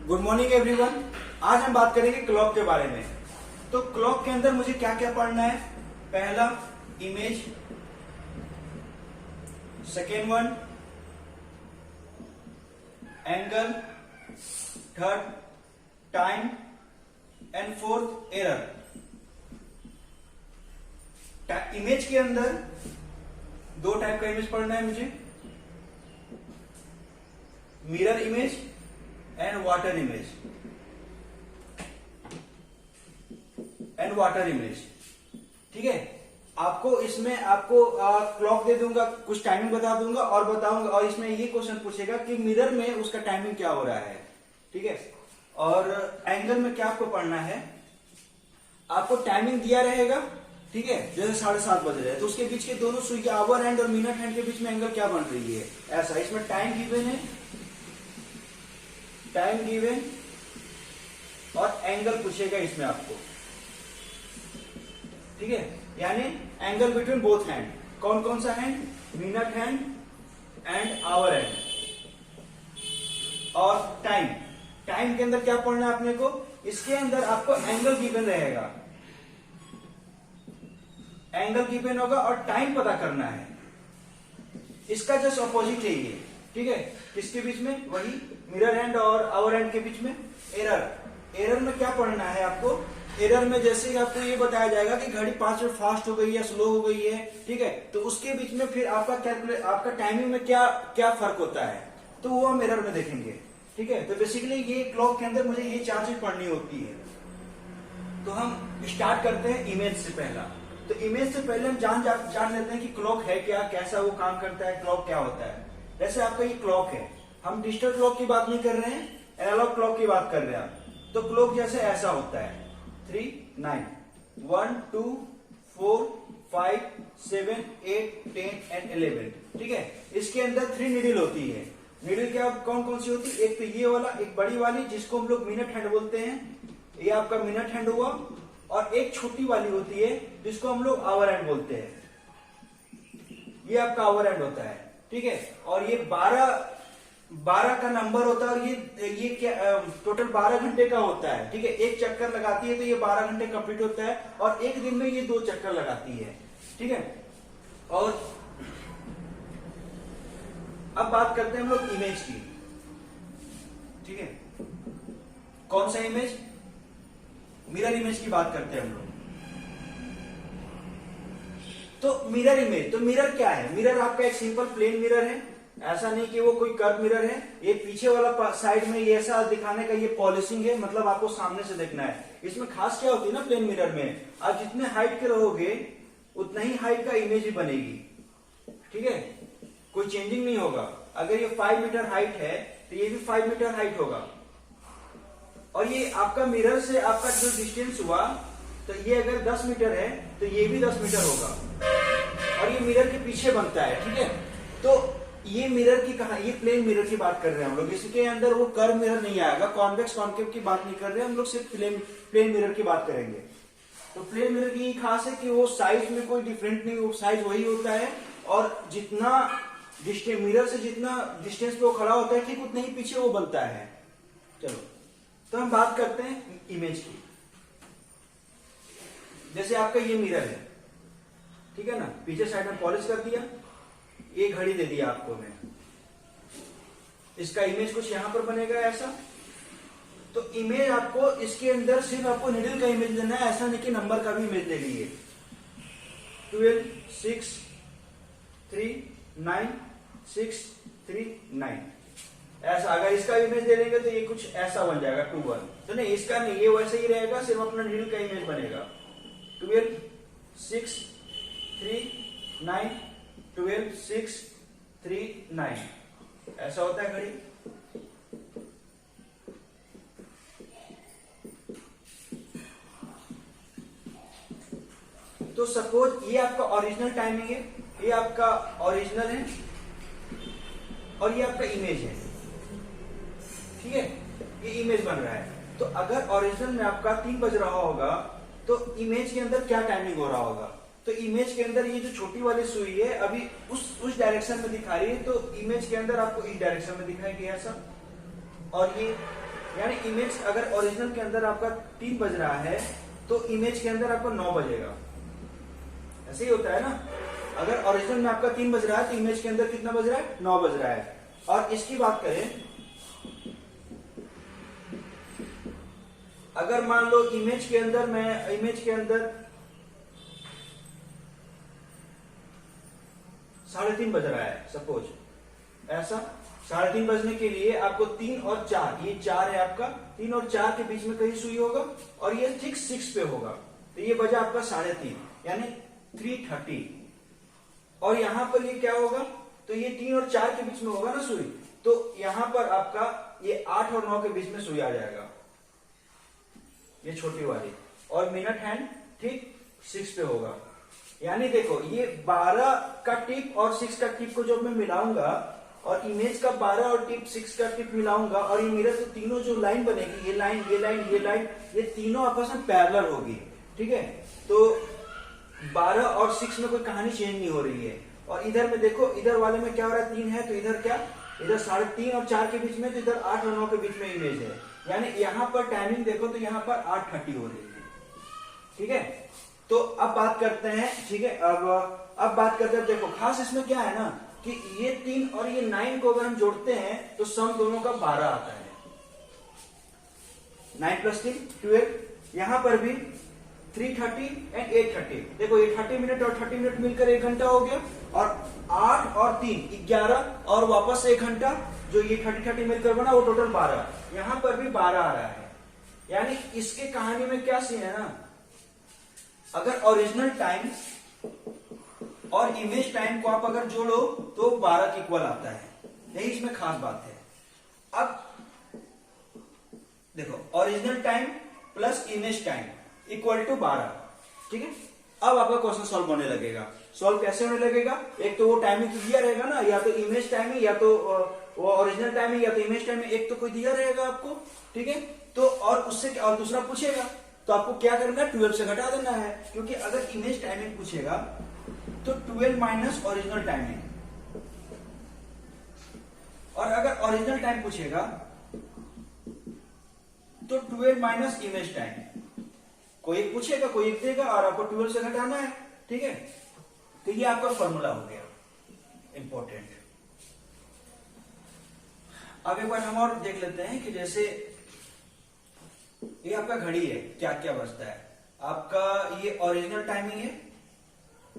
Good morning everyone. आज हम बात करेंगे क्लॉक के बारे में। तो क्लॉक के अंदर मुझे क्या क्या पढ़ना है? पहला image, second one angle, third time and fourth error. Image के अंदर दो टाइप का इमेज पढ़ना है मुझे, mirror image and water image. ठीक है, आपको इसमें क्लॉक दे दूंगा, कुछ टाइमिंग बता दूंगा और बताऊंगा, और इसमें ये क्वेश्चन पूछेगा कि मिरर में उसका टाइमिंग क्या हो रहा है। ठीक है, और एंगल में क्या आपको पढ़ना है, आपको टाइमिंग दिया रहेगा। ठीक है, जैसे 7:30 बज रहे हैं तो उसके बीच के दोनों सुई के आवर हैंड और मिनट हैंड के बीच में एंगल क्या बन रही है, ऐसा। इसमें टाइम गिवन है, टाइम गिवन और एंगल पूछेगा इसमें आपको। ठीक है, यानी एंगल बिटवीन बोथ हैंड। कौन कौन सा hand? Minute hand and hour hand. और टाइम, टाइम के अंदर क्या पढ़ना है अपने को? इसके अंदर आपको एंगल गिवन रहेगा, एंगल गिवन होगा और टाइम पता करना है। इसका जस्ट अपोजिट है ये। ठीक है, किसके बीच में? वही मिरर हैंड और आवर हैंड के बीच में एरर। एरर में क्या पढ़ना है आपको? एरर में जैसे आपको ये बताया जाएगा कि घड़ी 5 मिनट फास्ट हो गई है, स्लो हो गई है। ठीक है, तो उसके बीच में फिर आपका टाइमिंग में क्या क्या फर्क होता है, तो वो हम एरर में देखेंगे। ठीक है, तो बेसिकली ये क्लॉक के अंदर मुझे ये 4 चीज पढ़नी होती है। तो हम स्टार्ट करते हैं इमेज से। पहला तो इमेज से पहले हम जान लेते हैं कि क्लॉक है क्या, कैसा वो काम करता है, क्लॉक क्या होता है। जैसे आपका ये क्लॉक है, हम डिजिटल क्लॉक की बात नहीं कर रहे हैं, एनालॉग क्लॉक की बात कर रहे हैं। तो क्लॉक जैसे ऐसा होता है 3, 9, 1, 2, 4, 5, 7, 8, 10 एंड 11। ठीक है, इसके अंदर 3 नीडल होती है। नीडल क्या कौन कौन सी होती है? एक तो ये वाला, एक बड़ी वाली जिसको हम लोग मिनट हैंड बोलते हैं, ये आपका मिनट हैंड हुआ, और एक छोटी वाली होती है जिसको हम लोग आवर हैंड बोलते हैं, ये आपका आवर हैंड होता है। ठीक है, और ये 12 का नंबर होता है, और ये क्या टोटल 12 घंटे का होता है। ठीक है, एक चक्कर लगाती है तो ये 12 घंटे कंप्लीट होता है, और एक दिन में ये 2 चक्कर लगाती है। ठीक है, और अब बात करते हैं हम लोग इमेज की। ठीक है, कौन सा इमेज? मिरर इमेज की बात करते हैं हम लोग। तो मिरर इमेज, तो मिरर क्या है? मिरर आपका एक सिंपल प्लेन मिरर है, ऐसा नहीं कि वो कोई कर्व मिरर है। ये पीछे वाला साइड में ये ऐसा दिखाने का ये पॉलिशिंग है, मतलब आपको सामने से देखना है। इसमें खास क्या होती है ना, प्लेन मिरर में आप जितने हाइट के रहोगे उतना ही हाइट का इमेज ही बनेगी। ठीक है, कोई चेंजिंग नहीं होगा। अगर ये 5 मीटर हाइट है तो ये भी 5 मीटर हाइट होगा, और ये आपका मिरर से आपका जो डिस्टेंस हुआ, तो ये अगर 10 मीटर है तो ये भी 10 मीटर होगा, और ये मिरर के पीछे बनता है। ठीक है, तो ये मिरर की कहा, ये प्लेन मिरर की बात कर रहे हैं हम लोग। इसके अंदर वो कर्व मिरर नहीं आएगा, कॉन्वेक्स कॉन्केव की बात नहीं कर रहे हैं हम लोग, सिर्फ प्लेन मिरर की बात करेंगे। तो प्लेन मिरर की खास है कि वो साइज में कोई डिफरेंट नहीं, वो साइज वही होता है, और जितना डिस्टेंस मिरर से जितना डिस्टेंस पे वो खड़ा होता है, ठीक उतना ही पीछे वो बनता है। चलो, तो हम बात करते हैं इमेज की। जैसे आपका ये मिरर है, ठीक है ना, पीछे साइड में पॉलिश कर दिया, ये घड़ी दे दिया आपको मैं, इसका इमेज कुछ यहां पर बनेगा ऐसा। तो इमेज आपको इसके अंदर सिर्फ आपको नीडल का इमेज लेना है, ऐसा नहीं कि नंबर का भी इमेज ले लीजिए। 12, 6, 3, 9, 6, 3, 9 ऐसा। अगर इसका इमेज ले लेंगे तो ये कुछ ऐसा बन जाएगा 2, 1। तो नहीं, इसका नहीं, ये वैसे ही रहेगा, सिर्फ अपना नीडल का इमेज बनेगा। 12, 6, 3, 9, 12, 6, 3, 9 ऐसा होता है घड़ी। तो सपोज ये आपका ओरिजिनल टाइमिंग है, ये आपका ओरिजिनल है, और ये आपका इमेज है। ठीक है, ये इमेज बन रहा है। तो अगर ओरिजिनल में आपका 3 बज रहा होगा तो इमेज के अंदर क्या टाइमिंग हो रहा होगा? तो इमेज के अंदर ये जो छोटी वाली सुई है अभी उस डायरेक्शन में दिखा रही है, तो इमेज के अंदर आपको इस डायरेक्शन में दिखाएगी ऐसा, और ये यानी इमेज अगर ओरिजिनल के अंदर आपका 3 बज रहा है तो इमेज के अंदर आपका 9 बजेगा। ऐसे ही होता है ना, अगर ओरिजिनल में आपका 3 बज रहा है तो इमेज के अंदर कितना बज रहा है, 9 बज रहा है। और इसकी बात करें, अगर मान लो इमेज के अंदर 3:30 बज रहा है, सपोज ऐसा 3:30 बजने के लिए आपको 3 और 4, ये 4 है आपका, 3 और 4 के बीच में कहीं सुई होगा और ये ठीक 6 पे होगा, तो ये बजा आपका 3:30 यानी 3:30। और यहां पर ये क्या होगा, तो ये 3 और 4 के बीच में होगा ना सुई, तो यहां पर आपका ये 8 और 9 के बीच में सुई आ जाएगा, ये छोटी वाली, और मिनट हैंड ठीक 6 पे होगा। यानी देखो ये 12 का टिप और 6 का टिप को जब मैं मिलाऊंगा और इमेज का 12 और टिप 6 का टिप मिलाऊंगा और ये मिरर, तो तीनों जो लाइन बनेगी, ये लाइन ये लाइन ये लाइन, ये तीनों आपस में पैरेलल होगी, ठीक है। तो 12 और 6 में कोई कहानी चेंज नहीं हो रही है। और इधर में देखो, इधर वाले में क्या हो रहा है, 3 है तो इधर क्या, इधर 3:30 और 4 के बीच में, तो इधर 8 और 9 के बीच में इमेज है। यानी यहां पर टाइमिंग देखो तो यहां पर 8:30 हो रही है, ठीक है। तो अब बात करते हैं, ठीक है, अब बात करते हैं, देखो खास इसमें क्या है ना कि ये 3 और ये 9 को अगर हम जोड़ते हैं तो सम दोनों का 12 आता है, 9 + 3 12। यहां पर भी 3:30 एंड 8:30, देखो ये 30 मिनट और 30 मिनट मिलकर 1 घंटा हो गया, और 8 और 3 11 और वापस 1 घंटा, जो ये 30 मिलकर बना वो टोटल 12। यहां पर भी 12 आ रहा है। यानी इसके कहानी में क्या सीन है ना, अगर ओरिजिनल टाइम और इमेज टाइम को आप अगर जोड़ो तो 12 के इक्वल आता है, यही इसमें खास बात है। अब देखो original time plus image time equal to 12, ठीक है। अब आपका क्वेश्चन सॉल्व होने लगेगा। सॉल्व कैसे होने लगेगा, एक तो वो टाइमिंग दिया रहेगा ना, या तो इमेज टाइम है या तो वो ओरिजिनल टाइम है या तो इमेज टाइम है, एक तो कोई दिया रहेगा आपको, ठीक है। तो और उससे और दूसरा पूछेगा तो आपको क्या करना है, 12 से घटा देना है, क्योंकि अगर इमेज टाइमिंग पूछेगा तो 12 माइनस ओरिजिनल टाइमिंग, और अगर ओरिजिनल टाइम पूछेगा तो 12 माइनस इमेज टाइम। कोई एक पूछेगा, कोई एक देगा, और आपको 12 से घटाना है, ठीक है। तो ये आपका फॉर्मूला हो गया इंपॉर्टेंट। अब एक बार हम और देख लेते हैं कि जैसे ये आपका घड़ी है, क्या क्या बजता है आपका, ये ओरिजिनल टाइमिंग है,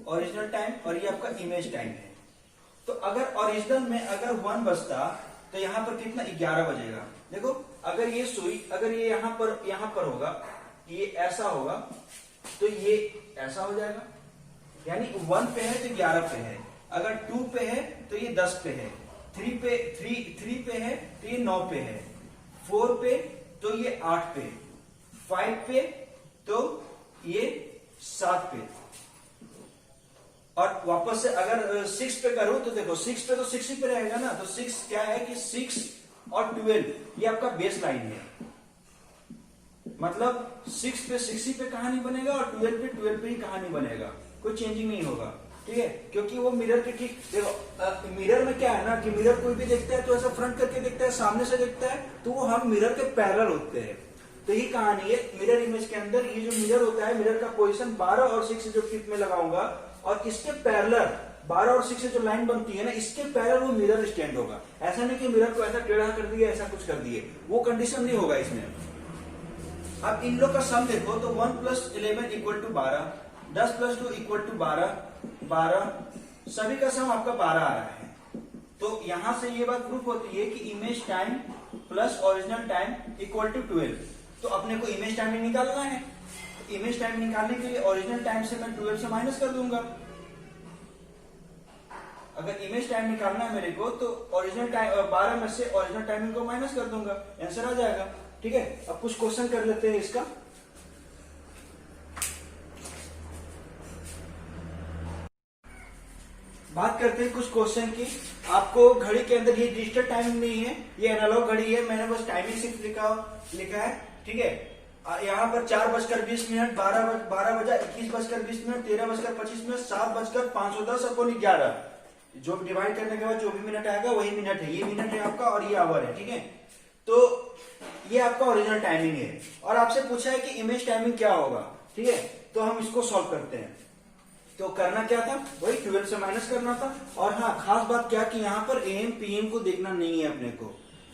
ओरिजिनल टाइम, और ये आपका इमेज टाइम है। तो अगर ओरिजिनल में अगर 1 बजता तो यहां पर कितना, 11 बजेगा। देखो अगर ये सुई, अगर ये यहां पर होगा, ये ऐसा होगा तो ये ऐसा हो जाएगा, यानी 1 पे है तो 11 पे है, अगर 2 पे है तो ये 10 पे है, 3 पे है तो ये 9 पे है, 4 पे तो ये 8 पे, 5 पे तो ये 7 पे, और वापस से अगर 6 पे करूं तो देखो 6 पे तो 6 ही पे रहेगा ना, तो 6 क्या है कि 6 और 12 ये आपका बेस लाइन है, मतलब 6 पे 6 ही पे कहानी बनेगा और 12 पे ही कहानी बनेगा, कोई चेंजिंग नहीं होगा, ठीक है। क्योंकि वो मिरर के ठीक, देखो मिरर में क्या है ना कि मिरर कोई भी देखता है तो ऐसा फ्रंट करके देखता है, सामने से देखता है, तो वो हम मिरर के पैरेलल होते हैं। तो यही कहानी है मिरर इमेज के अंदर, ये जो मिरर होता है, मिरर का पोजीशन 12 और 6 जो टिप में लगाऊंगा और इसके पैरेलल 12 और 6 से जो लाइन बनती है ना, इसके पैरेलल वो मिरर स्टैंड होगा। ऐसा नहीं कि मिरर को ऐसा टेढ़ा कर दिया, ऐसा कुछ कर दिए, वो कंडीशन नहीं होगा इसमें। अब इन लोग का सम देखो तो 1 + 11 = 12, 10 + 2 = 12, 12 सभी का सम आपका 12 आ रहा है। तो यहां से ये बात प्रूफ होती है कि image time plus original time equal to 12। तो अपने को इमेज टाइम निकालना है, तो इमेज टाइम निकालने के लिए ओरिजिनल टाइम से मैं 12 से माइनस कर दूंगा। अगर इमेज टाइम निकालना है मेरे को तो ओरिजिनल टाइम 12 में से ओरिजिनल टाइमिंग को माइनस कर दूंगा, आंसर आ जाएगा, ठीक है। अब कुछ क्वेश्चन कर लेते हैं इसका। बात करते हैं कुछ क्वेश्चन की। आपको घड़ी के अंदर ये डिजिटल टाइमिंग नहीं है, ये एनालॉग घड़ी है, मैंने बस टाइमिंग सिर्फ लिखा है, ठीक है। यहाँ पर 4:20, 12 बजा 21:20, 13:25, 7:510/11 जो डिवाइड करने के बाद जो भी मिनट आएगा वही मिनट है, ये मिनट है आपका और ये आवर है, ठीक है। तो ये आपका ओरिजिनल टाइमिंग है और आपसे पूछा है कि इमेज टाइमिंग क्या होगा, ठीक है। तो हम इसको सॉल्व करते हैं। तो करना क्या था, वही 12 से माइनस करना था। और हाँ, खास बात क्या कि यहाँ पर एएम पीएम को देखना नहीं है अपने को,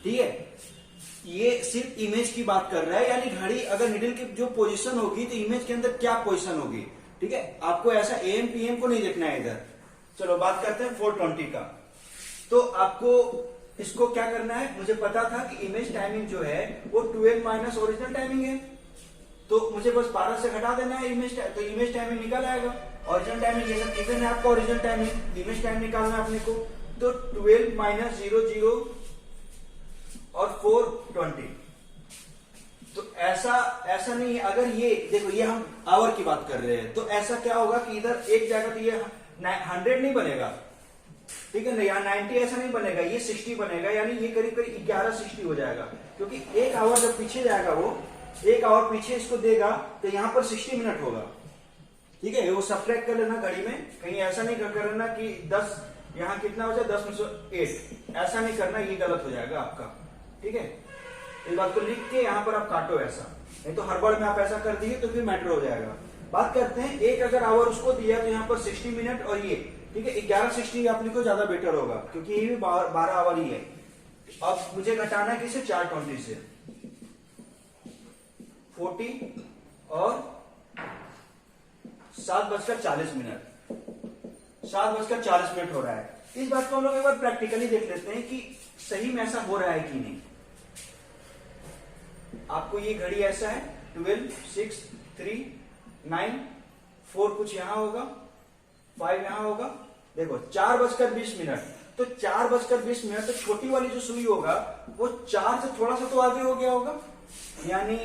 ठीक है। ये सिर्फ इमेज की बात कर रहा है, यानी घड़ी अगर निडल की जो पोजीशन होगी तो इमेज के अंदर क्या पोजीशन होगी, ठीक है। आपको ऐसा एएम पीएम को नहीं देखना है इधर। चलो बात करते हैं 420 का। तो आपको इसको क्या करना है, मुझे पता था कि इमेज टाइमिंग जो है वो 12 माइनस ओरिजिनल टाइमिंग है, तो मुझे बस 12 से घटा देना है इमेज, तो इमेज टाइमिंग निकल आएगा। ओरिजिनल टाइमिंग ये सब गिवन है आपका, ओरिजिनल टाइमिंग, इमेज टाइम निकालना है अपने को। तो 12 माइनस 00 और 420। तो ऐसा नहीं है। अगर ये देखो, ये हम आवर की बात कर रहे हैं, तो ऐसा क्या होगा कि इधर एक जगह तो ये 100 नहीं बनेगा, ठीक है ना, यहाँ 90 ऐसा नहीं बनेगा, ये 60 बनेगा, यानी ये करीब करीब 1160 हो जाएगा। क्योंकि एक आवर जब पीछे जाएगा, वो एक आवर पीछे इसको देगा, तो यहाँ पर 60 मिनट होगा, ठीक है। वो सब्ट्रैक्ट कर लेना घड़ी में, कहीं ऐसा नहीं कर लेना कि 10 यहाँ कितना हो जाए 10 में से 8, ऐसा नहीं करना, ये गलत हो जाएगा आपका, ठीक है। इस बात को लिख के यहाँ पर आप काटो, ऐसा नहीं तो हड़बड़ में आप ऐसा कर दिए तो फिर मैटर हो जाएगा। बात करते हैं, एक अगर आवर उसको दिया तो यहाँ पर 60 मिनट और ये, ठीक है, 1160 अपने को ज्यादा बेटर होगा, क्योंकि ये भी 12 आवर ही है। अब मुझे घटाना है किसे, 420 से 40 और 7:40, 7:40 हो रहा है। इस बात को हम लोग एक बार प्रैक्टिकली देख लेते हैं कि सही में ऐसा हो रहा है कि नहीं। आपको ये घड़ी ऐसा है 12, 6, 3, 9, 4 कुछ यहां होगा, 5 यहां होगा। देखो 4:20, तो 4:20 तो छोटी वाली जो सुई होगा वो 4 से थोड़ा सा तो आगे हो गया होगा, यानी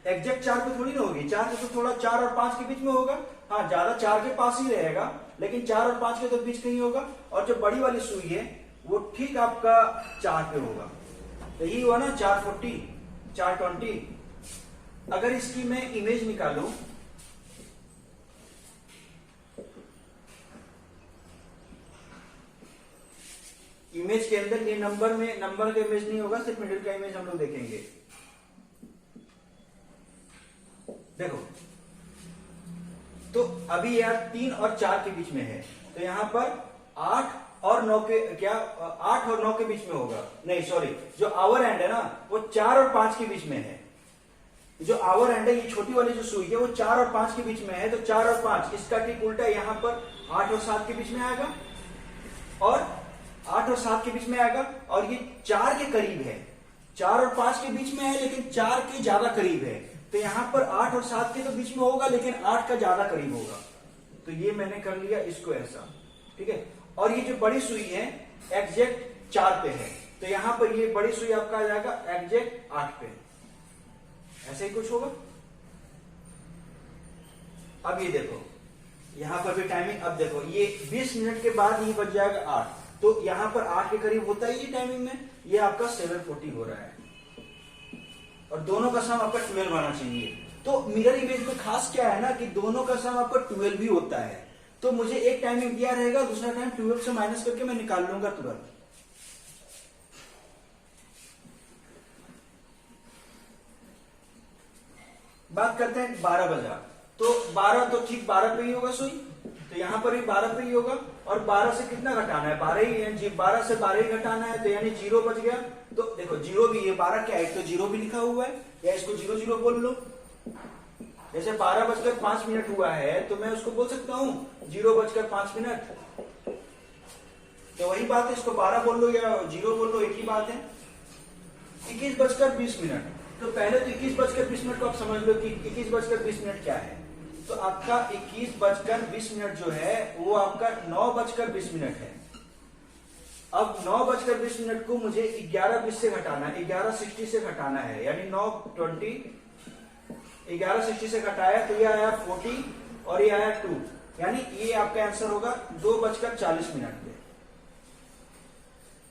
एग्जैक्ट 4 पे थोड़ी ना होगी, 4 से तो थोड़ा 4 और 5 के बीच में होगा। हाँ, ज्यादा 4 के पास ही रहेगा, लेकिन 4 और 5 के तो बीच कहीं होगा। और जो बड़ी वाली सुई है वो ठीक आपका 4 पे होगा, तो यही हुआ ना 440, 420। अगर इसकी मैं इमेज निकालूं, इमेज के अंदर ये नंबर का इमेज नहीं होगा, सिर्फ मिडिल का इमेज हम लोग देखेंगे। देखो, तो अभी यार 3 और 4 के बीच में है, तो यहां पर 8 और 9 के क्या 8 और 9 के बीच में होगा, नहीं सॉरी, जो आवर एंड है ना वो 4 और 5 के बीच में है। जो आवर एंड है, ये छोटी वाली जो सुई है वो 4 और 5 के बीच में है, तो 4 और 5 इसका ठीक उल्टा है, यहां पर 8 और 7 के बीच में आएगा, और 8 और 7 के बीच में आएगा, और ये 4 के करीब है, 4 और 5 के बीच में है लेकिन 4 के ज्यादा करीब है, तो यहां पर 8 और 7 के तो बीच में होगा लेकिन 8 का ज्यादा करीब होगा। तो ये मैंने कर लिया इसको ऐसा, ठीक है। और ये जो बड़ी सुई है एग्जैक्ट 4 पे है, तो यहां पर ये बड़ी सुई आपका आ जाएगा एग्जैक्ट 8 पे, ऐसे ही कुछ होगा। अब ये देखो, यहां पर भी टाइमिंग, अब देखो ये 20 मिनट के बाद ये बच जाएगा 8, तो यहां पर 8 के करीब होता है ये टाइमिंग में, ये आपका 740 हो रहा है, और दोनों का सम आपका 12 आना चाहिए। तो मिरर इमेज में खास क्या है ना कि दोनों का सम आपका 12 भी होता है, तो मुझे एक टाइमिंग दिया रहेगा, दूसरा टाइम 12 से माइनस करके मैं निकाल लूंगा तुरंत। बात करते हैं 12 बजा, तो 12 तो ठीक 12 पे ही होगा सुई, तो यहां पर भी 12 पे ही होगा, और 12 से कितना घटाना है, 12 ही है जी, 12 से 12 ही घटाना है, तो यानी 0 बच गया। तो देखो 0 भी है, 12 क्या है, तो 0 भी लिखा हुआ है, या इसको 0 0 बोल लो। जैसे 12:05 हुआ है, तो मैं उसको बोल सकता हूं 0:05, तो वही बात है, इसको 12 बोल लो या 0 बोल लो, एक ही बात है। 21:20, तो पहले तो 21:20 को आप समझ लो कि 21:20 क्या है। तो आपका 21:20 जो है वो आपका 9:20 है। अब 9:20 को मुझे 11:20 से घटाना है, 11:60 से घटाना है, यानी 9:20, 11:60 से घटाया तो ये आया 40 और ये आया 2, यानी ये आपका आंसर होगा 2:40 पे।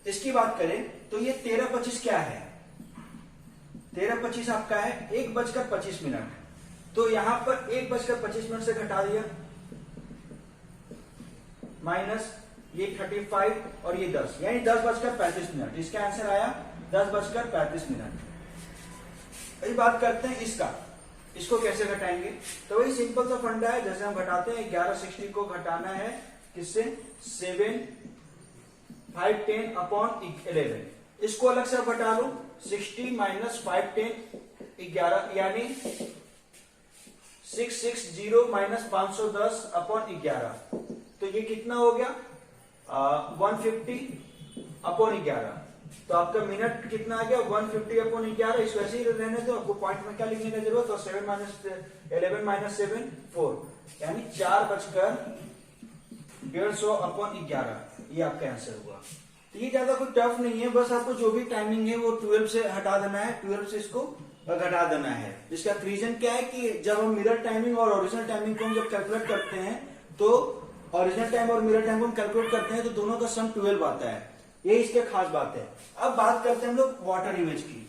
इसकी बात करें तो ये 13:25 क्या है, 13:25 आपका है 1:25, तो यहां पर 1:25 से घटा दिया, माइनस ये 35 और ये 10, यानी 10:35। इसका आंसर आया 10:35। अभी बात करते हैं इसको कैसे घटाएंगे। तो वही सिंपल सा फंडा है, जैसे हम घटाते हैं 1160 को घटाना है किससे, 7, 5, 10 अपॉन 11। इसको अलग से घटा लो, 60 माइनस 5, 10 11, यानी 660 माइनस 510 अपॉन 11। तो ये कितना हो गया 150 अपॉन 11। तो आपका मिनट कितना आ गया 150 अपॉन 11। इस वैसे ही रहने दो, आपको पॉइंट में क्या लिखने की जरूरत है, 7 माइनस 11 माइनस 7 4, यानी 4:150 अपॉन 11। ये आपका आंसर हुआ। तो ये ज्यादा कोई टफ नहीं है, बस आपको जो भी टाइमिंग है वो 12 से हटा देना है, 12 से इसको घटा देना है। इसका रीजन क्या है कि जब हम मिरर टाइमिंग और ओरिजिनल टाइमिंग को हम जब कैलकुलेट करते हैं, तो ओरिजिनल टाइम और मिरर टाइम को हम कैलकुलेट करते हैं तो दोनों का सम 12 आता है। ये इसके खास बात है। अब बात करते हैं हम लोग वाटर इमेज की।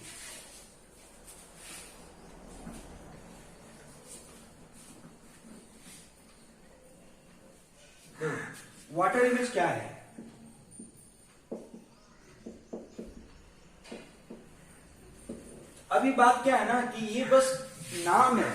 वाटर इमेज क्या है, अभी बात क्या है ना कि ये बस नाम है,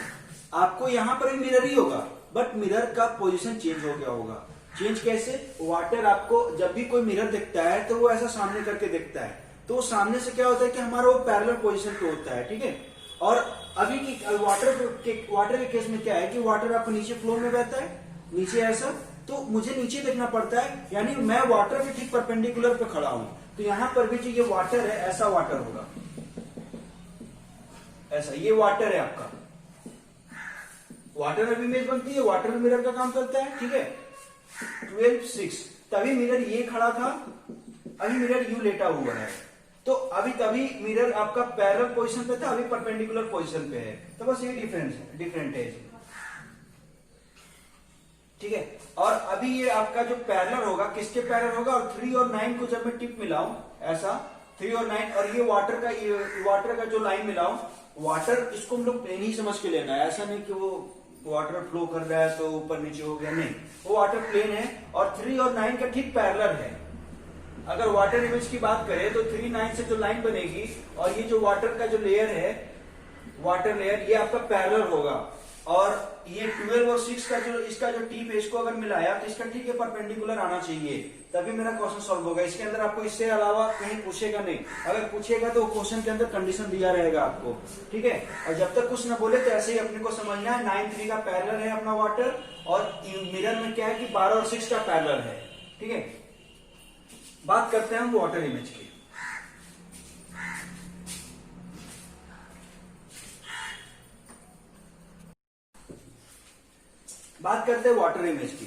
आपको यहां पर भी मिरर ही होगा, बट मिरर का पोजीशन चेंज हो गया होगा। चेंज कैसे, वाटर आपको जब भी कोई मिरर दिखता है तो वो ऐसा सामने करके दिखता है, तो सामने से क्या होता है कि हमारा वो पैरेलल पोजीशन पे होता है, ठीक है। और अभी की वाटर के केस में क्या है कि वाटर आपको नीचे फ्लो में बहता है, नीचे ऐसा, तो मुझे नीचे देखना पड़ता है, यानी मैं वाटर के ठीक परपेंडिकुलर पे खड़ा हूं। तो यहां पर भी जो ये वाटर है ऐसा वाटर होगा, ऐसा ये वाटर है आपका। वाटर में भी इमेज बनती है, वाटर में मिरर का काम करता है, ठीक है। 12:6 तभी मिरर ये खड़ा था, अभी मिरर यू लेटा हुआ है, तो अभी तभी मिरर आपका पैरेलल पोजीशन पे था, अभी परपेंडिकुलर पोजीशन पे है। तो बस ये डिफरेंट है, ठीक है। और अभी ये आपका जो पैरेलल होगा किसके पैरेलल होगा, और 3 और 9 को जब मैं टिप मिलाऊं ऐसा 3 और 9, और ये वाटर का जो लाइन मिलाऊं, वाटर इसको हम लोग प्लेन ही समझ के लेना है, ऐसा नहीं कि वो वाटर फ्लो कर रहा है तो ऊपर नीचे हो गया, नहीं, वो वाटर प्लेन है और 3 और 9 का ठीक पैरेलल है। अगर वाटर इमेज की बात करें तो 3, 9 से जो लाइन बनेगी और ये जो वाटर का जो लेयर है, वाटर लेयर, ये आपका पैरेलल होगा। और ये 12 और 6 का जो इसका जो टिप है, इसको अगर मिलाया तो इसका ठीक है परपेंडिकुलर आना चाहिए, तभी मेरा क्वेश्चन सॉल्व होगा। इसके अंदर आपको इससे अलावा कहीं पूछेगा नहीं, अगर पूछेगा तो क्वेश्चन के अंदर कंडीशन दिया रहेगा आपको, ठीक है। और जब तक कुछ ना बोले तो ऐसे ही अपने को समझना है 9, 3 का पैरेलल है अपना वाटर, और मिरर में क्या है कि 12 और 6 का पैरेलल है, ठीक है। बात करते हैं हम वाटर इमेज की। बात करते हैं वाटर इमेज की।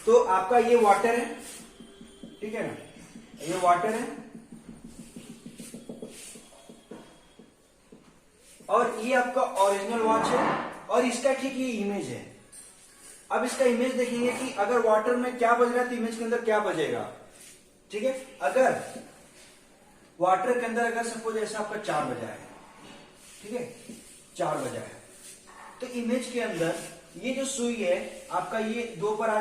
तो आपका ये वाटर है, ठीक है ना, ये वाटर है और ये आपका ओरिजिनल वॉच है और इसका ठीक ये इमेज है। अब इसका इमेज देखेंगे कि अगर वाटर में क्या बज रहा है तो इमेज के अंदर क्या बजेगा, ठीक है। अगर वाटर के अंदर अगर सपोज ऐसा आपका 4 बजा है, ठीक है, 4 बजा है, तो इमेज के अंदर ये जो सुई है आपका ये 2 पर आ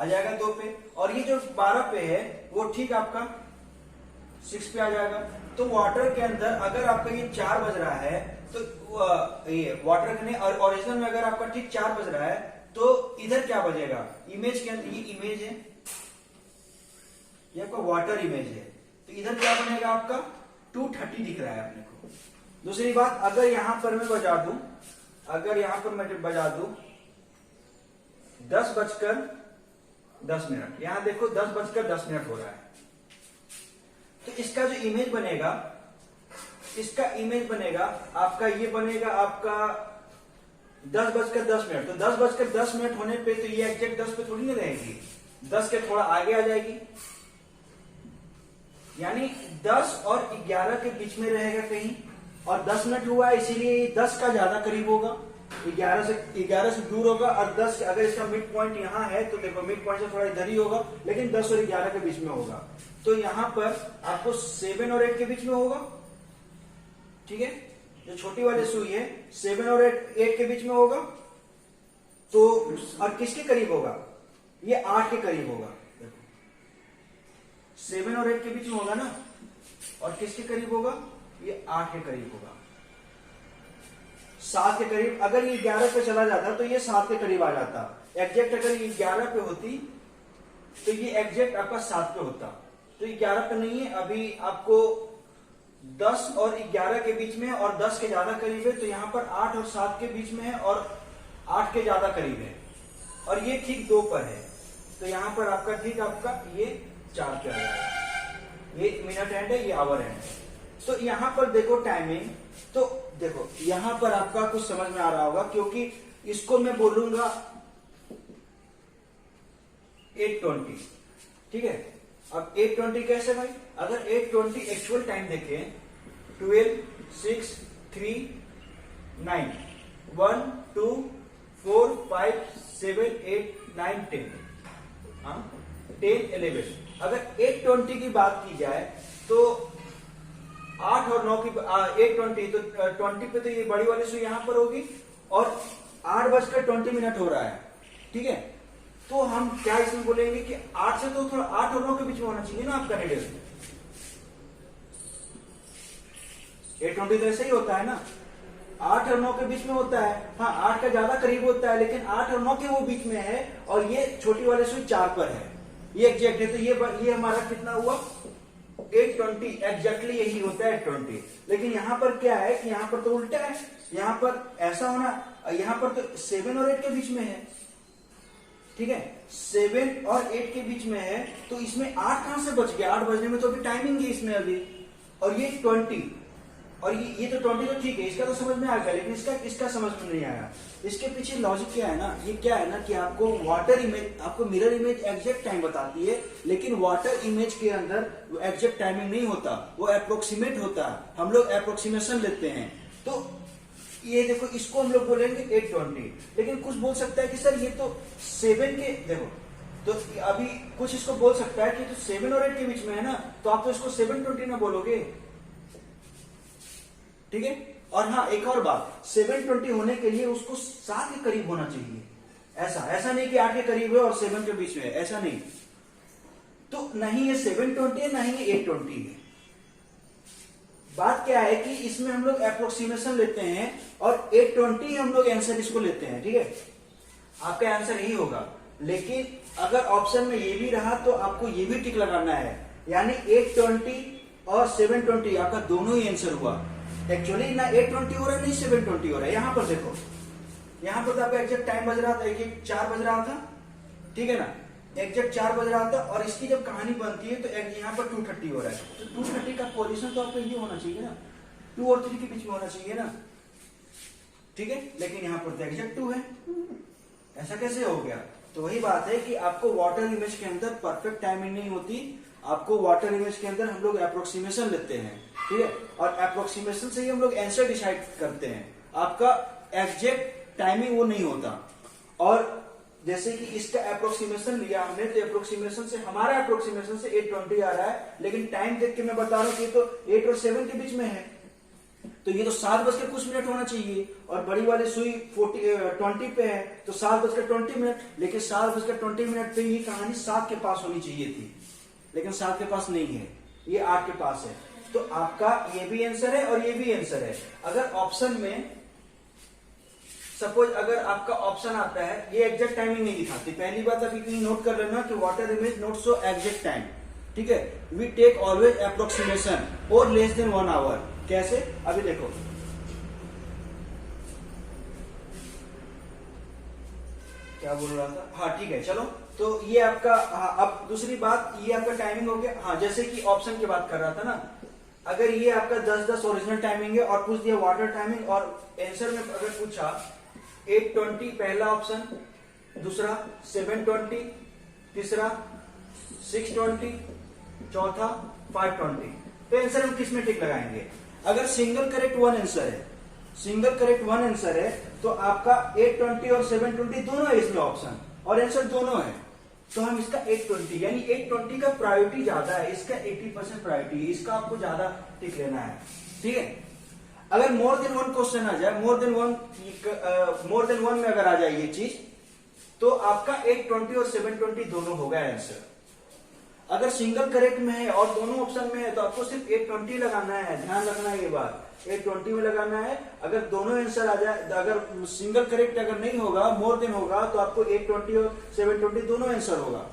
जाएगा 2 पे, और ये जो 12 पे है वो ठीक आपका 6 पे आ जाएगा। तो वाटर के अंदर अगर आपका ये 4 बज रहा है तो ये वाटर के और ओरिजिनल में अगर आपका ठीक 4 बज रहा है तो इधर क्या बजेगा, इमेज के अंदर ये इमेज है, ये आपका वाटर इमेज है, तो इधर क्या बनेगा आपका 230 दिख रहा है अपने को। दूसरी बात, अगर यहां पर मैं बजा दूं, अगर यहां पर मैं बजा दूं 10:10, यहां देखो 10:10 हो रहा है, तो इसका जो इमेज बनेगा, इसका इमेज बनेगा आपका, ये बनेगा आपका 10:10। तो 10:10 होने पे तो ये एग्जैक्ट 10 पे थोड़ी नहीं रहेगी, 10 के थोड़ा आगे आ जाएगी, यानी 10 और 11 के बीच में रहेगा कहीं, और 10 मिनट हुआ है इसीलिए 10 का ज्यादा करीब होगा, 11 से दूर होगा। और 10 अगर इसका मिड पॉइंट यहाँ है तो देखो मिड पॉइंट से थोड़ा इधर ही होगा, लेकिन 10 और 11 के बीच में होगा, तो यहां पर आपको 7 और 8 के बीच में होगा, ठीक है। जो छोटी वाली सुई है 7 और 8 के बीच में होगा, तो और किसके करीब होगा, ये 8 के करीब होगा। देखो 7 और 8 के बीच में होगा ना, और किसके करीब होगा, ये 8 के करीब होगा, 7 के करीब। अगर ये 11 पे चला जाता तो ये 7 के करीब आ जाता। एग्जैक्ट अगर ये 11 पे होती तो ये एग्जैक्ट आपका 7 पे होता, तो ये 11 पे नहीं है। अभी आपको 10 और 11 के बीच में है और 10 के ज्यादा करीब है, तो यहां पर 8 और 7 के बीच में है और 8 के ज्यादा करीब है, और ये ठीक 2 पर है, तो यहां पर आपका ठीक आपका ये 4 पे आ जाएगा। ये मिनट हैंड है, ये आवर हैंड है। तो यहां पर देखो टाइमिंग, तो देखो यहां पर आपका कुछ समझ में आ रहा होगा, क्योंकि इसको मैं बोलूंगा 8:20, ठीक है। अब 8:20 कैसे भाई, अगर 8:20 एक्चुअल टाइम देखें 12, 6, 3, 9, 1, 2, 4, 5, 7, 8, 9, 10, 10, 11। अगर 8:20 की बात की जाए तो 8 और 9 की 8:20, तो 20 पे तो ये बड़ी वाली सुई यहां पर होगी, और 8:20 हो रहा है, ठीक है। तो हम क्या इसमें बोलेंगे कि 8 से तो थोड़ा 8 और 9 के बीच में होना चाहिए ना आपका निडल। 8:20 तो ऐसे ही होता है ना, 8 और 9 के बीच में होता है। हाँ 8 का ज्यादा करीब होता है, लेकिन 8 और 9 के वो बीच में है, और ये छोटी वाली सुई 4 पर है, ये एग्जैक्ट है। तो ये हमारा कितना हुआ 8:20, एग्जैक्टली यही होता है 8:20। लेकिन यहां पर क्या है कि यहां पर तो उल्टा है, यहां पर ऐसा होना, यहां पर तो 7 और 8 के बीच में है, ठीक है। 7 और 8 के बीच में है, तो इसमें 8 कहां से बच गया, 8 बजने में तो अभी टाइमिंग है इसमें अभी, और ये 20, और ये तो 20 तो ठीक है, इसका तो समझ में आ गया, लेकिन इसका समझ में नहीं आया। इसके पीछे लॉजिक क्या है ना, ये क्या है ना कि आपको वाटर इमेज, आपको मिरर इमेज एग्जैक्ट टाइम बताती है, लेकिन वाटर इमेज के अंदर एग्जैक्ट टाइमिंग नहीं होता, वो अप्रोक्सीमेट होता है, हम लोग अप्रोक्सीमेशन लेते हैं। तो ये देखो इसको हम लोग बोलेंगे 8:20, लेकिन कुछ बोल सकता है कि सर ये तो 7 के, देखो तो अभी कुछ इसको बोल सकता है कि तो 7 और 8 के बीच में है ना, तो आप तो इसको 7:20 ना बोलोगे, ठीक है। और हाँ एक और बात, 7:20 होने के लिए उसको 7 के करीब होना चाहिए, ऐसा नहीं कि 8 के करीब है और 7 के बीच में है, ऐसा नहीं। तो नहीं ये 7:20 है, नहीं ये 8:20 है। बात क्या है कि इसमें हम लोग अप्रोक्सीमेशन लेते हैं, और 8:20 हम लोग आंसर इसको लेते हैं, ठीक है। आपका आंसर यही होगा, लेकिन अगर ऑप्शन में ये भी रहा तो आपको ये भी टिक लगाना है, यानी 8:20 और 7:20 आपका दोनों ही आंसर हुआ। एक्चुअली ना 8:20 हो रहा है, नहीं 7:20 हो रहा है। यहां पर देखो, यहां पर तो आपका एग्जैक्ट टाइम बज रहा था, 4 बज रहा था, ठीक है ना, एग्जैक्ट 4 बज रहा था, और इसकी जब कहानी बनती है तो यहाँ पर 2:30 हो रहा है, तो 2:30 का पोजीशन तो आपको ये होना चाहिए ना, 2 और 3 के बीच में होना चाहिए ना, ठीक है। लेकिन यहाँ पर तो एग्जैक्ट 2 है, ऐसा कैसे हो गया। तो वही बात है कि आपको वाटर इमेज के अंदर परफेक्ट टाइमिंग नहीं होती, आपको वाटर इमेज के अंदर हम लोग अप्रोक्सीमेशन लेते हैं, ठीक है, और अप्रोक्सीमेशन से ही हम लोग आंसर डिसाइड करते हैं, आपका एग्जैक्ट टाइमिंग वो नहीं होता। और जैसे कि इसका अप्रोक्सीमेशन लिया हमने, तो अप्रोक्सीमेशन से हमारा अप्रोक्सीमेशन से 8:20 आ रहा है, लेकिन टाइम देख के मैं बता रहा हूं कि तो 8 और 7 के बीच में है, तो ये तो 7:20 होना चाहिए, और बड़ी वाली सुई 20 पे है, तो 7:20, लेकिन 7:20 पे ये कहानी 7 के पास होनी चाहिए थी, लेकिन 7 के पास नहीं है, ये 8 के पास है। तो आपका ये भी आंसर है और ये भी आंसर है। अगर ऑप्शन में सपोज अगर आपका ऑप्शन आता है, ये एग्जैक्ट टाइमिंग नहीं दिखाती, पहली बात आप इतनी नोट कर लेना कि water image note so exact time, ठीक है। वी टेक ऑलवेज अप्रोक्सीमेशन और लेस देन 1 आवर। कैसे, अभी देखो क्या बोल रहा था, हाँ ठीक है चलो। तो ये आपका, हाँ अब दूसरी बात, ये आपका टाइमिंग हो गया। हाँ जैसे कि ऑप्शन की बात कर रहा था ना, अगर ये आपका 10-10 ओरिजिनल टाइमिंग है और पूछ दिया वाटर टाइमिंग, और आंसर में अगर पूछा 8:20 पहला ऑप्शन, दूसरा 7:20, तीसरा 6:20, चौथा 5:20, तो आंसर हम किस में टिक लगाएंगे। अगर सिंगल करेक्ट वन आंसर है, तो आपका 8:20 और 7:20 दोनों है इसमें ऑप्शन, और आंसर दोनों है, तो हम इसका 8:20, यानी 8:20 का प्रायोरिटी ज्यादा है, इसका 80% प्रायोरिटी है, इसका आपको ज्यादा टिक लेना है, ठीक है। अगर मोर देन वन क्वेश्चन आ जाए, मोर देन वन में अगर आ जाए ये चीज, तो आपका 820 और 720 दोनों होगा आंसर। अगर सिंगल करेक्ट में है और दोनों ऑप्शन में है तो आपको सिर्फ 820 लगाना है, ध्यान रखना ये बात, 820 में लगाना है। अगर दोनों आंसर आ जाए, अगर सिंगल करेक्ट अगर नहीं होगा, मोर देन होगा, तो आपको 820 और 720 दोनों आंसर होगा।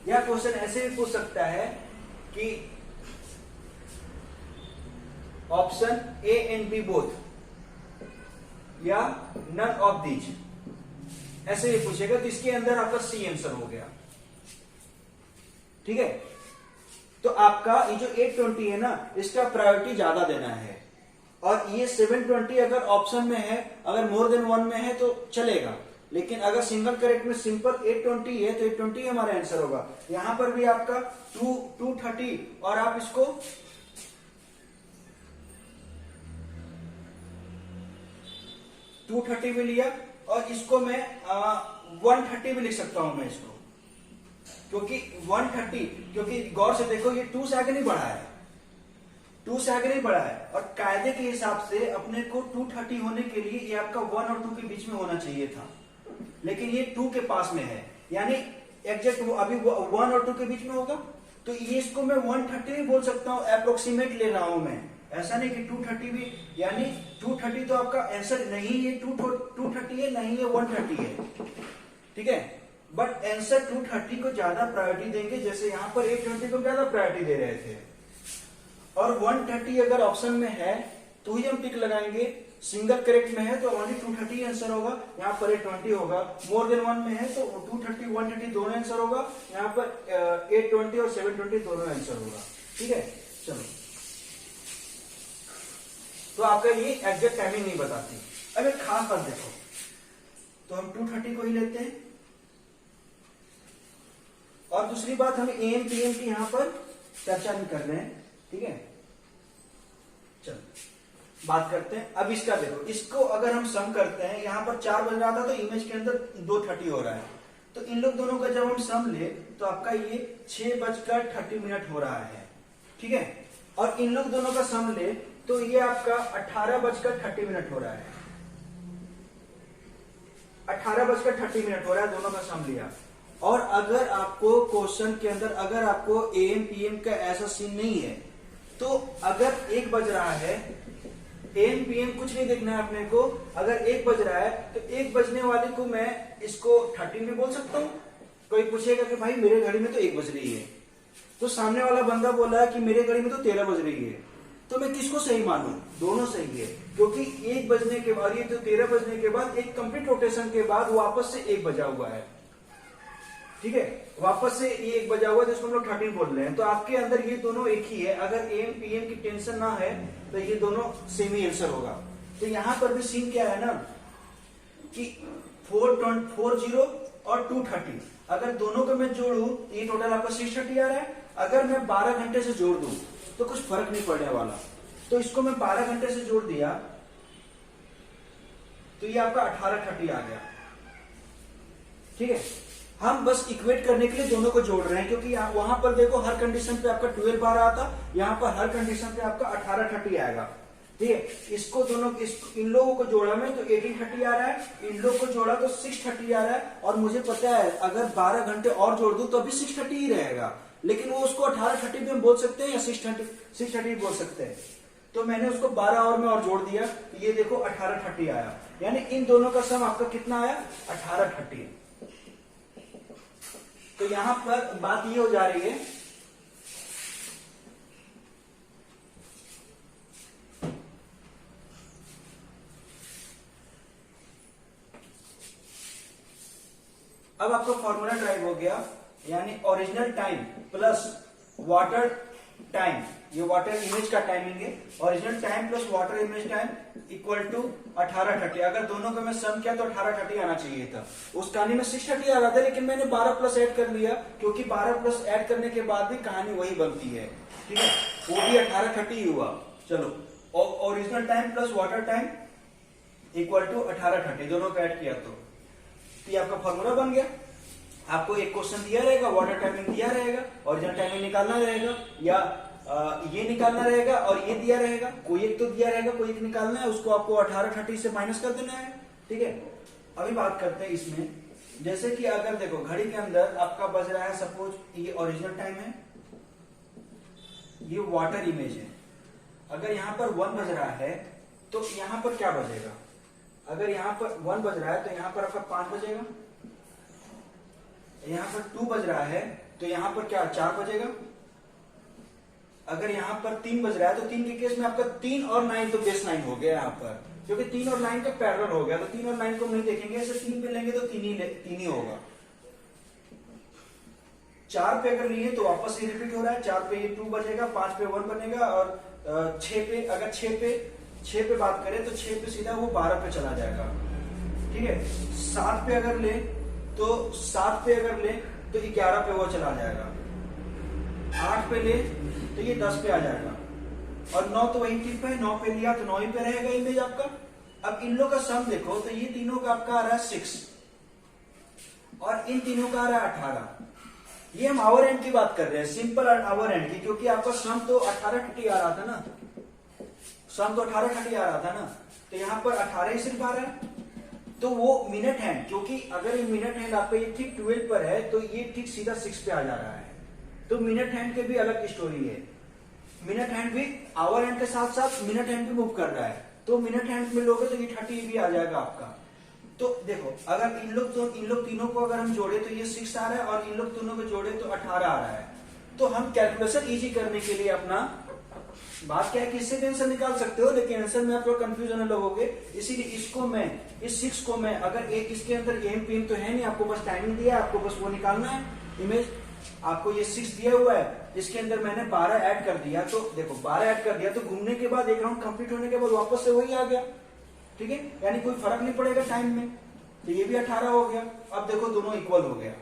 यह क्वेश्चन ऐसे भी पूछ सकता है कि option A and B both या नन ऑफ दीज, ऐसे ही पूछेगा, तो इसके अंदर आपका सी आंसर हो गया। ठीक है, तो आपका ये जो 820 है ना, इसका प्रायोरिटी ज्यादा देना है, और ये 720 अगर ऑप्शन में है, अगर मोर देन वन में है तो चलेगा, लेकिन अगर सिंगल करेक्ट में सिंपल 820 है तो 820 हमारा आंसर होगा। यहां पर भी आपका 230 और आप इसको 230 भी लिया, और इसको मैं 130 भी लिख सकता हूं मैं इसको, क्योंकि 130, क्योंकि गौर से देखो ये 2 से आगे नहीं बढ़ा है, 2 से आगे नहीं बढ़ा है, और कायदे के हिसाब से अपने को 230 होने के लिए ये आपका 1 और 2 के बीच में होना चाहिए था, लेकिन ये 2 के पास में है, यानी एग्जैक्ट अभी 1 और 2 के बीच में होगा, तो ये इसको मैं 130 भी बोल सकता हूं, अप्रोक्सीमेट ले रहा हूं मैं, ऐसा नहीं कि 230 भी, यानी 230 तो आपका आंसर नहीं है, 230 है, नहीं है 130 है। ठीक है, बट आंसर 230 को ज्यादा प्रायोरिटी देंगे, जैसे यहां पर 820 को ज्यादा प्रायोरिटी दे रहे थे, और 130 अगर ऑप्शन में है तो ही हम टिक लगाएंगे, सिंगल करेक्ट में है तो ओनली 230 आंसर होगा, यहाँ पर 820 होगा, मोर देन वन में है तो 230 130 दोनों आंसर होगा, यहाँ पर 820 और 720 दोनों आंसर होगा। ठीक है, चलो, तो आपका ये एग्जैक्ट टाइमिंग नहीं बताती। अब एक खास बात देखो, तो हम 230 को ही लेते हैं, और दूसरी बात हम एएम पीएम की यहां पर चर्चा नहीं कर रहे हैं। ठीक है, चलो बात करते हैं। अब इसका देखो, इसको अगर हम सम करते हैं, यहां पर 4 बज रहा था तो इमेज के अंदर 2:30 हो रहा है, तो इन लोग दोनों का जब हम सम ले तो आपका ये 6:30 हो रहा है। ठीक है, और इन लोग दोनों का सम ले तो ये आपका 18:30 हो रहा है, 18:30 हो रहा है, दोनों का सम लिया। और अगर आपको क्वेश्चन के अंदर अगर आपको एएम पीएम का ऐसा सीन नहीं है, तो अगर 1 बज रहा है, एएम पीएम कुछ नहीं देखना है अपने को, अगर 1 बज रहा है तो 1 बजने वाले को मैं इसको 13 भी बोल सकता हूं। कोई पूछेगा कि भाई मेरे घड़ी में तो 1 बज रही है, तो सामने वाला बंदा बोला कि मेरे घड़ी में तो 13 बज रही है, तो मैं किसको सही मानूं? दोनों सही है, क्योंकि 1 बजने के बाद, ये तो 13 बजने के बाद एक कंप्लीट रोटेशन के बाद वापस से 1 बजा हुआ है। ठीक है, वापस से ये 1 बजा हुआ है, जिसको हम लोग 13 बोल रहे हैं, तो आपके अंदर ये दोनों एक ही है। अगर एएम पीएम की टेंशन ना है तो ये दोनों सेम ही आंसर होगा। तो यहां पर भी सीन क्या है ना कि 440 और 230, अगर दोनों को मैं जोड़ू ये टोटल आपका 630 आ रहा है। अगर मैं 12 घंटे से जोड़ दूं तो कुछ फर्क नहीं पड़ने वाला, तो इसको मैं 12 घंटे से जोड़ दिया तो ये आपका 1830 आ गया। ठीक है, हम बस इक्वेट करने के लिए दोनों को जोड़ रहे हैं, क्योंकि वहां पर देखो हर कंडीशन पे आपका 12 बार आता, यहाँ पर हर कंडीशन पे आपका 1830 आएगा। ठीक है, इसको दोनों इन लोगों को जोड़ा मैं तो 1830 आ रहा है, इन लोग को जोड़ा तो 630 आ रहा है, और मुझे पता है अगर 12 घंटे और जोड़ दूं तो भी 630 ही रहेगा, लेकिन वो उसको 1830 भी हम बोल सकते हैं या 630 बोल सकते हैं। तो मैंने उसको 12 और में और जोड़ दिया, तो ये देखो 1830 आया, यानी इन दोनों का सम आपका कितना आया? 1830। तो यहां पर बात ये हो जा रही है अब आपका फॉर्मूला ड्राइव हो गया, यानी original time plus water time, ये वाटर इमेज का टाइमिंग है, original time plus water image time equal to 1830। अगर दोनों का मैं सम किया तो 1830 आना चाहिए था। उस कहानी में 630 आ रहा था, लेकिन मैंने 12 प्लस ऐड कर लिया, क्योंकि 12 प्लस ऐड करने के बाद भी कहानी वही बनती है। ठीक है, वो भी 1830 हुआ। चलो, original time plus water time equal to 1830, दोनों का ऐड किया तो ये आपका फॉर्मूला बन गया। आपको एक क्वेश्चन दिया रहेगा, वाटर टाइमिंग दिया रहेगा, ओरिजिनल टाइमिंग निकालना रहेगा, या ये निकालना रहेगा, और ये दिया रहेगा, कोई एक तो दिया रहेगा, कोई एक निकालना है, उसको आपको 1830 से माइनस कर देना है। ठीक है, अभी बात करते हैं इसमें जैसे कि अगर देखो घड़ी के अंदर आपका बज रहा है, सपोज ये ओरिजिनल टाइम है, ये वाटर इमेज है। अगर यहाँ पर 1 बज रहा है तो यहाँ पर क्या बजेगा? अगर यहाँ पर 1 बज रहा है तो यहाँ पर आपका 5 बजेगा। यहाँ पर 2 बज रहा है तो यहाँ पर क्या 4 बजेगा। अगर यहाँ पर 3 बज रहा है तो 3 के केस में आपका 3 और 9 तो बेस 9 हो गया यहाँ पर, क्योंकि 3 और 9 का पैरेलल हो गया, तो 3 और 9 को नहीं देखेंगे, ऐसे 3 पे लेंगे तो 3 ही होगा। 4 पे अगर लिए तो वापस ये रिपीट हो रहा है, 4 पे ये 2 बजेगा, 5 पे 1 बनेगा, और 6 पे अगर 6 पे बात करें तो 6 पे सीधा वो 12 पे चला जाएगा। ठीक है। 7 पे अगर ले तो 7 पे अगर ले तो 11 पे वो चला जाएगा। 8 पे ले तो ये 10 पे आ जाएगा, और 9 तो वही टिप है, 9 पे लिया तो 9 ही पे रहेगा इमेज आपका। अब इन लोग का सम देखो तो ये तीनों का आपका आ रहा है 6 और इन तीनों का आ रहा है 18। ये हम आवर एंड की बात कर रहे हैं, सिंपल आवर एंड की, क्योंकि आपका सम तो 18:30 आ रहा था ना, सम तो 18:30 आ रहा था ना, तो यहाँ पर 18 ही सिर्फ आ रहा है। तो वो मिनट हैंड, क्योंकि अगर ये मिनट हैंड आपका ये ठीक 12 पर है तो ये ठीक सीधा 6 पे आ जा रहा है। तो मिनट हैंड के भी अलग स्टोरी है, मिनट हैंड भी आवर हैंड के साथ साथ मिनट हैंड भी मूव कर रहा है, तो मिनट हैंड में लोगे तो ये 30 भी आ जाएगा आपका। तो देखो अगर इन लोग तीनों को अगर हम जोड़े तो ये 6 आ रहा है, और इन लोग तीनों को जोड़े तो 18 आ रहा है। तो हम कैलकुलेशन इजी करने के लिए अपना बात क्या है कि इससे भी आंसर निकाल सकते हो, लेकिन आंसर में आप लोग कंफ्यूज होने लगोगे, इसीलिए इसको मैं इस 6 को मैं अगर एक इसके अंदर एम पीएम तो है नहीं, आपको बस टाइमिंग दिया है, आपको बस वो निकालना है इमेज। आपको ये 6 दिया हुआ है, इसके अंदर मैंने 12 ऐड कर दिया, तो देखो 12 ऐड कर दिया तो घूमने के बाद एक राउंड कंप्लीट होने के बाद वापस से वही आ गया। ठीक है, यानी कोई फर्क नहीं पड़ेगा टाइम में। तो ये भी 18 हो गया। अब देखो दोनों इक्वल हो गया।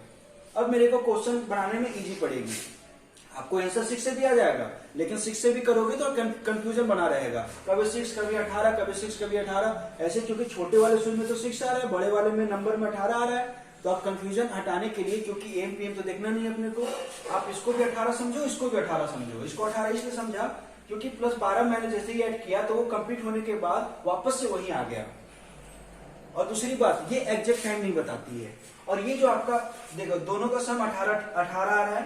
अब मेरे को क्वेश्चन बनाने में इजी पड़ेगी, आपको आंसर 6 से भी आ जाएगा, लेकिन 6 से भी करोगे तो कंफ्यूजन बना रहेगा, कभी 6 कभी 18, कभी 6 कभी 18 ऐसे, क्योंकि छोटे वाले सूत्र में तो 6 आ रहा है, बड़े वाले में नंबर में 18 आ रहा है। तो आप कंफ्यूजन हटाने के लिए, क्योंकि एम पीएम तो देखना नहीं है अपने को, आप इसको भी 18 समझो, इसको भी 18 समझो। इसको 18 इसलिए समझा क्योंकि +12 मैंने जैसे ही ऐड किया तो वो कंप्लीट होने के बाद वापस से वही आ गया। और दूसरी बात, ये एग्जैक्ट टाइम नहीं बताती है। और ये जो आपका देखो दोनों का सम 18 आ रहा है,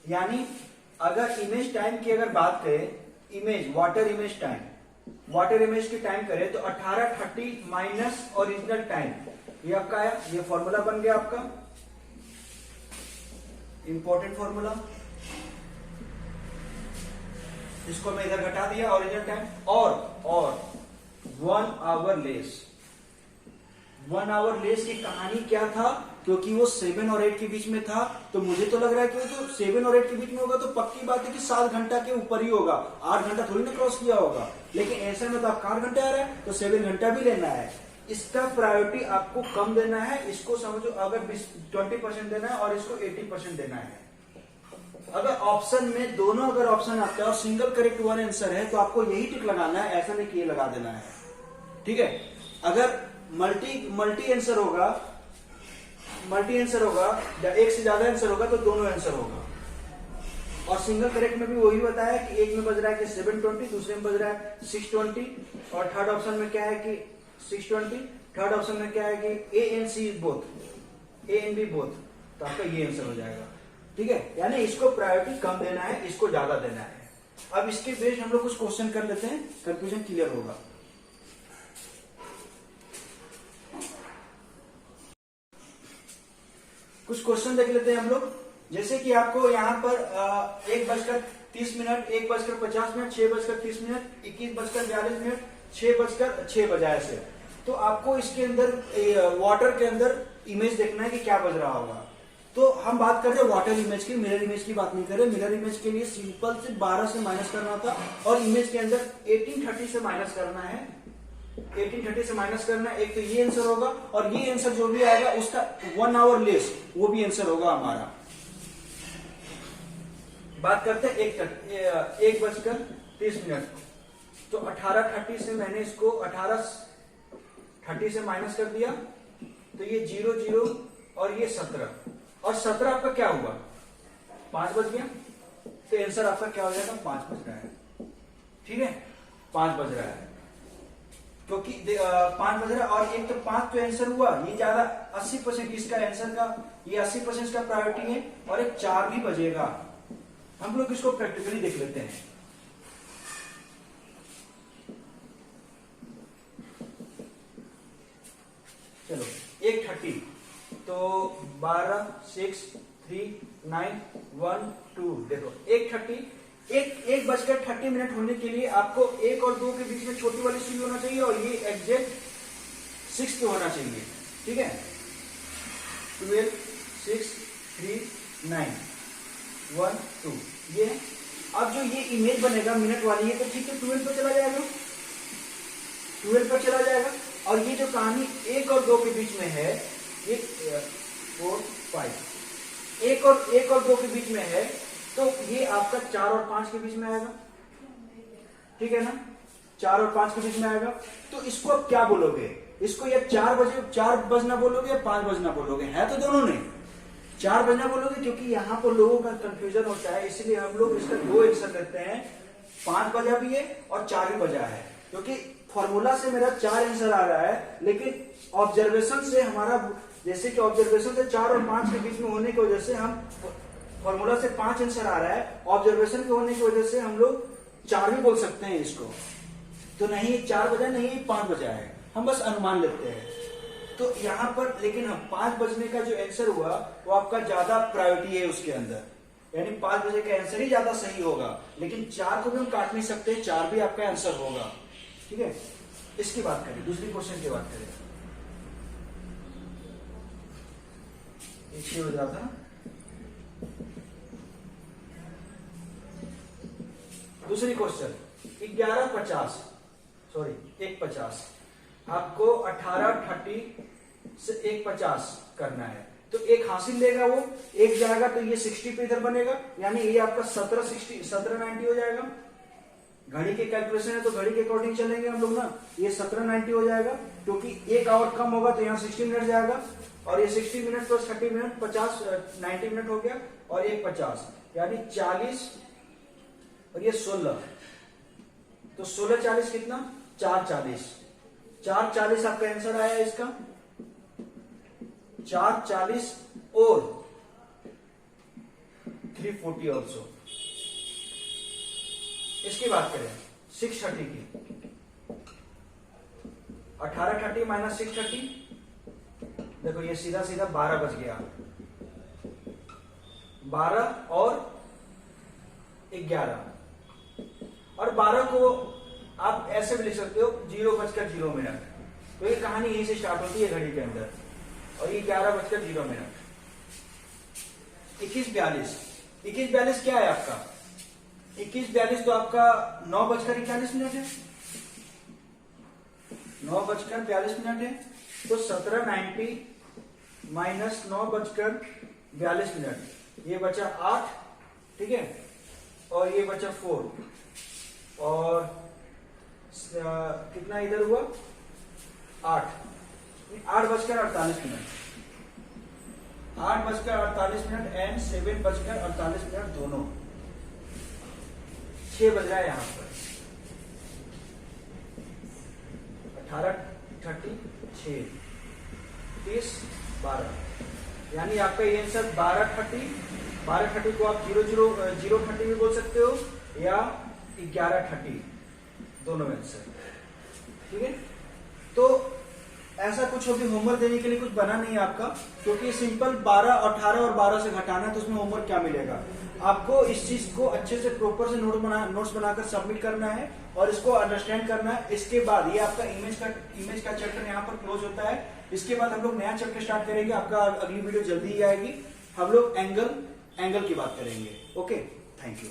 यानी अगर इमेज टाइम की अगर बात करें, image water image time, water image की टाइम करें तो 18:30 माइनस ओरिजिनल टाइम, ये आपका आया, ये फॉर्मूला बन गया आपका, इंपॉर्टेंट फॉर्मूला। इसको मैं इधर घटा दिया ओरिजिनल टाइम, और 1 आवर लेस। 1 आवर लेस की कहानी क्या था, क्योंकि वो 7 और 8 के बीच में था, तो मुझे तो लग रहा है कि वो तो 7 और 8 के बीच में होगा तो पक्की बात है कि 7 घंटा के ऊपर ही होगा, 8 घंटा थोड़ी ना क्रॉस किया होगा। लेकिन आंसर में तो आपका 8 घंटे आ रहा है, तो 7 घंटा भी लेना है। इसका प्रायोरिटी आपको कम देना है, इसको समझो अगर 20% देना है और इसको 80% देना है। अगर ऑप्शन में दोनों अगर ऑप्शन आता है और सिंगल करेक्ट वन आंसर है तो आपको यही टिक लगाना है, ऐसा नहीं कि ये लगा देना है। ठीक है, अगर मल्टी आंसर होगा या एक से ज्यादा आंसर होगा तो दोनों आंसर होगा। और सिंगल करेक्ट में भी वही बताया कि एक में बज रहा है कि 720, दूसरे में बज रहा है 620, और थर्ड ऑप्शन में क्या है कि 620, थर्ड ऑप्शन में क्या है कि A and C both, A and B both, तो आपका ये आंसर हो जाएगा। ठीक है, यानी इसको प्रायोरिटी कम देना है, इसको ज्यादा देना है। अब इसके बेस्ड हम लोग कुछ क्वेश्चन कर लेते हैं, कंफ्यूजन क्लियर होगा। कुछ क्वेश्चन देख लेते हैं हम लोग, जैसे कि आपको यहाँ पर 1:30, 1:50, 6:30, 21:42, 6:06 ऐसे। तो आपको इसके अंदर वाटर के अंदर इमेज देखना है कि क्या बज रहा होगा। तो हम बात कर रहे हैं वाटर इमेज की, मिरर इमेज की बात नहीं कर रहे। मिरर इमेज के लिए सिंपल से 12 से माइनस करना था, और इमेज के अंदर 1830 से माइनस करना है। 1830 से माइनस करना है, एक तो ये आंसर होगा, और ये आंसर जो भी आएगा उसका 1 आवर लेस वो भी आंसर होगा हमारा। बात करते हैं 1:30। तो 18:30 से मैंने इसको 18:30 से माइनस कर दिया, तो ये 00 और ये 17, और 17 आपका क्या हुआ 5 बज गया, तो आंसर आपका क्या हो जाएगा 5 बज रहा है। ठीक है, 5 बज रहा है क्योंकि 5 बज रहा है और एक तो 5 तो आंसर हुआ, ये ज्यादा 80% इसका आंसर का, ये 80% का प्रायोरिटी है और एक 4 भी बजेगा। हम लोग इसको प्रैक्टिकली देख लेते हैं। चलो 1:30 तो 12 6 3 9 1 2 देखो 1:30 1 बजकर 30 मिनट होने के लिए आपको 1 और 2 के बीच में छोटी वाली सुई होना चाहिए और ये एग्जैक्ट 6 पे होना चाहिए। ठीक है, 12 6 3 9 1 2 ये। अब जो ये इमेज बनेगा मिनट वाली है तो ठीक है 12 पर चला जाएगा, 12 पर चला जाएगा। और ये जो कहानी 1 और 2 के बीच में है, ये 4 5 1 और 2 के बीच में है तो ये आपका 4 और 5 के बीच में आएगा। ठीक है ना, 4 और 5 के बीच में आएगा। तो इसको अब क्या बोलोगे, इसको या 4 बजना बोलोगे या 5 बजना बोलोगे, है तो दोनों ने 4 बजना बोलोगे क्योंकि यहाँ पर लोगों का कंफ्यूजन होता है, इसलिए हम लोग इसका 2 आंसर करते हैं। 5 बजा भी है और 4 भी बजा है क्योंकि फॉर्मूला से मेरा 4 आंसर आ रहा है, लेकिन ऑब्जर्वेशन से हमारा, जैसे कि ऑब्जर्वेशन से 4 और 5 के बीच में होने की वजह से हम फॉर्मूला से 5 आंसर आ रहा है, ऑब्जर्वेशन के होने की वजह से हम लोग 4 भी बोल सकते हैं इसको। तो नहीं 4 बजा, नहीं 5 बजा है, हम बस अनुमान लेते हैं। तो यहाँ पर लेकिन हम 5 बजने का जो आंसर हुआ वो आपका ज्यादा प्रायोरिटी है उसके अंदर, यानी 5 बजे का आंसर ही ज्यादा सही होगा, लेकिन 4 को भी हम काट नहीं सकते, 4 भी आपका आंसर होगा। ठीक है, इसकी बात करें, दूसरी क्वेश्चन की बात करें। एक हो रहा था, दूसरी क्वेश्चन 11:50 सॉरी 1:50 आपको 18:30 से 1:50 करना है। तो एक हासिल लेगा वो, एक जाएगा तो ये 60 पे इधर बनेगा, यानी ये आपका 1790 हो जाएगा। घड़ी के कैलकुलेशन है तो घड़ी के अकॉर्डिंग चलेंगे हम लोग ना, ये 1790 हो जाएगा क्योंकि एक आवर कम होगा तो यहाँ 60 मिनट जाएगा और ये 60 मिनट प्लस 30 मिनट 90 मिनट हो गया और 1:50 यानी 40 और ये 16, तो 16:40 कितना 4:40 4:40 आपका आंसर आया इसका, 4:40 और 340 ऑल्सो। इसकी बात करें 6:30 की, 18:30 माइनस 6:30 देखो ये सीधा सीधा 12 बज गया, 12 और 11 और 12 को आप ऐसे भी लिख सकते हो 0:0 तो ये कहानी यहीं से स्टार्ट होती है घड़ी के अंदर और ये 11:0 21:42 क्या है आपका, 21:42 तो आपका 9:41 है, 9:42 है। तो 1790 माइनस 9:42 ये बचा 8, ठीक है, और ये बचा 4 और कितना इधर हुआ 8, 8:48 8:48 एंड 7:48 दोनों 6 बज रहा है यहां पर, 18:30 6 30 12 यानी आपका ये आंसर 12:30 को आप 0:30 भी बोल सकते हो या 11:30 दोनों आंसर। ठीक है, तो ऐसा कुछ अभी होमवर्क देने के लिए कुछ बना नहीं है आपका, क्योंकि सिंपल 12 18 और 12 से घटाना है तो उसमें होमवर्क क्या मिलेगा आपको, इस चीज को अच्छे से प्रॉपर से नोट्स बनाकर सबमिट करना है और इसको अंडरस्टैंड करना है। इसके बाद ये आपका इमेज का चैप्टर यहाँ पर क्लोज होता है। इसके बाद हम लोग नया चैप्टर स्टार्ट करेंगे, आपका अगली वीडियो जल्दी ही आएगी। हम लोग एंगल की बात करेंगे। Okay, thank you.